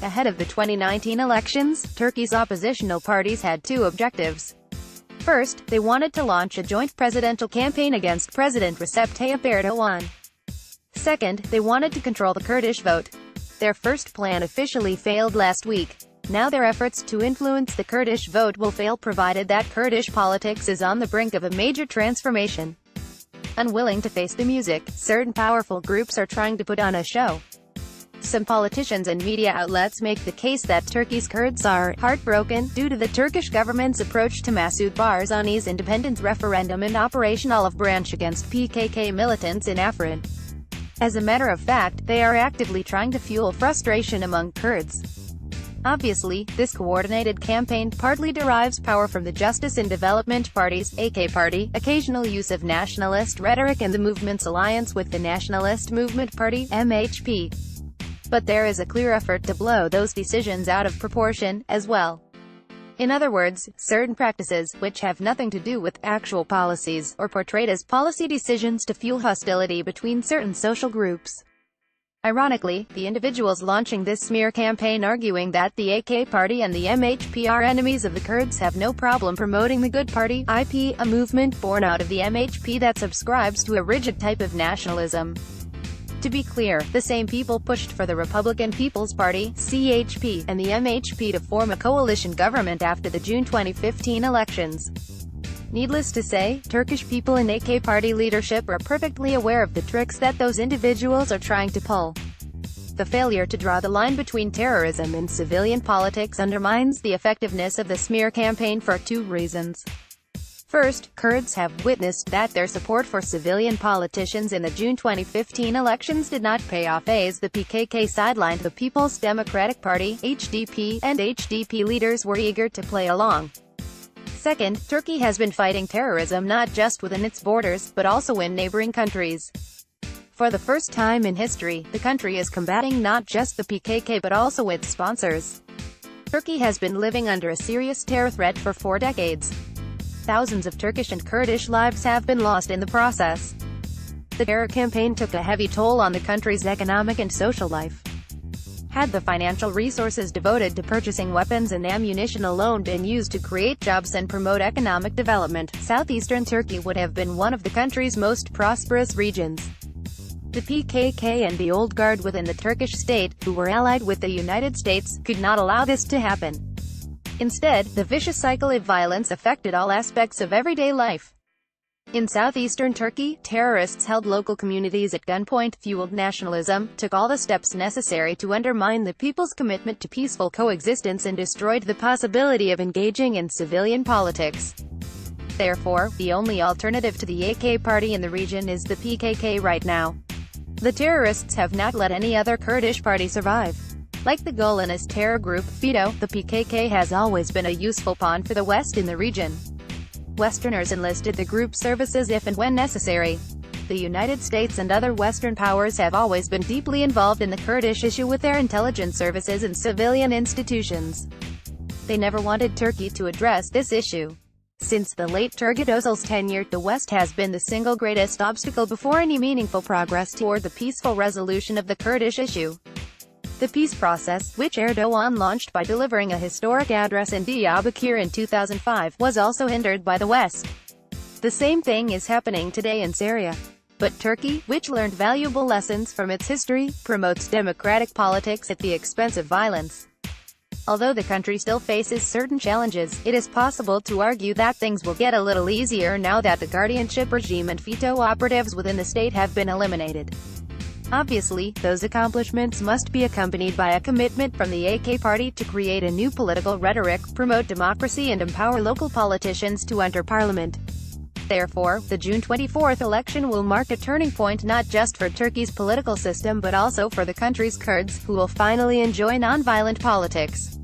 Ahead of the 2019 elections, Turkey's oppositional parties had two objectives. First, they wanted to launch a joint presidential campaign against President Recep Tayyip Erdoğan. Second, they wanted to control the Kurdish vote. Their first plan officially failed last week. Now their efforts to influence the Kurdish vote will fail provided that Kurdish politics is on the brink of a major transformation. Unwilling to face the music, certain powerful groups are trying to put on a show. Some politicians and media outlets make the case that Turkey's Kurds are heartbroken due to the Turkish government's approach to Masoud Barzani's independence referendum and Operation Olive Branch against PKK militants in Afrin. As a matter of fact, they are actively trying to fuel frustration among Kurds. Obviously, this coordinated campaign partly derives power from the Justice and Development Party's AK Party, occasional use of nationalist rhetoric and the movement's alliance with the Nationalist Movement Party, MHP. But there is a clear effort to blow those decisions out of proportion, as well. In other words, certain practices, which have nothing to do with actual policies, are portrayed as policy decisions to fuel hostility between certain social groups. Ironically, the individuals launching this smear campaign arguing that the AK Party and the MHP are enemies of the Kurds have no problem promoting the Good Party, IP, a movement born out of the MHP that subscribes to a rigid type of nationalism. To be clear, the same people pushed for the Republican People's Party, CHP, and the MHP to form a coalition government after the June 2015 elections. Needless to say, Turkish people in AK Party leadership are perfectly aware of the tricks that those individuals are trying to pull. The failure to draw the line between terrorism and civilian politics undermines the effectiveness of the smear campaign for two reasons. First, Kurds have witnessed that their support for civilian politicians in the June 2015 elections did not pay off as the PKK sidelined the People's Democratic Party, HDP, and HDP leaders were eager to play along. Second, Turkey has been fighting terrorism not just within its borders, but also in neighboring countries. For the first time in history, the country is combating not just the PKK but also its sponsors. Turkey has been living under a serious terror threat for 4 decades. Thousands of Turkish and Kurdish lives have been lost in the process. The terror campaign took a heavy toll on the country's economic and social life. Had the financial resources devoted to purchasing weapons and ammunition alone been used to create jobs and promote economic development, southeastern Turkey would have been one of the country's most prosperous regions. The PKK and the old guard within the Turkish state, who were allied with the United States, could not allow this to happen. Instead, the vicious cycle of violence affected all aspects of everyday life. In southeastern Turkey, terrorists held local communities at gunpoint, fueled nationalism, took all the steps necessary to undermine the people's commitment to peaceful coexistence and destroyed the possibility of engaging in civilian politics. Therefore, the only alternative to the AK Party in the region is the PKK right now. The terrorists have not let any other Kurdish party survive. Like the Golanist terror group, FETÖ, the PKK has always been a useful pawn for the West in the region. Westerners enlisted the group's services if and when necessary. The United States and other Western powers have always been deeply involved in the Kurdish issue with their intelligence services and civilian institutions. They never wanted Turkey to address this issue. Since the late Turgut Özal's tenure, the West has been the single greatest obstacle before any meaningful progress toward the peaceful resolution of the Kurdish issue. The peace process, which Erdoğan launched by delivering a historic address in Diyarbakir in 2005, was also hindered by the West. The same thing is happening today in Syria. But Turkey, which learned valuable lessons from its history, promotes democratic politics at the expense of violence. Although the country still faces certain challenges, it is possible to argue that things will get a little easier now that the guardianship regime and FETÖ operatives within the state have been eliminated. Obviously, those accomplishments must be accompanied by a commitment from the AK Party to create a new political rhetoric, promote democracy and empower local politicians to enter parliament. Therefore, the June 24 election will mark a turning point not just for Turkey's political system but also for the country's Kurds, who will finally enjoy non-violent politics.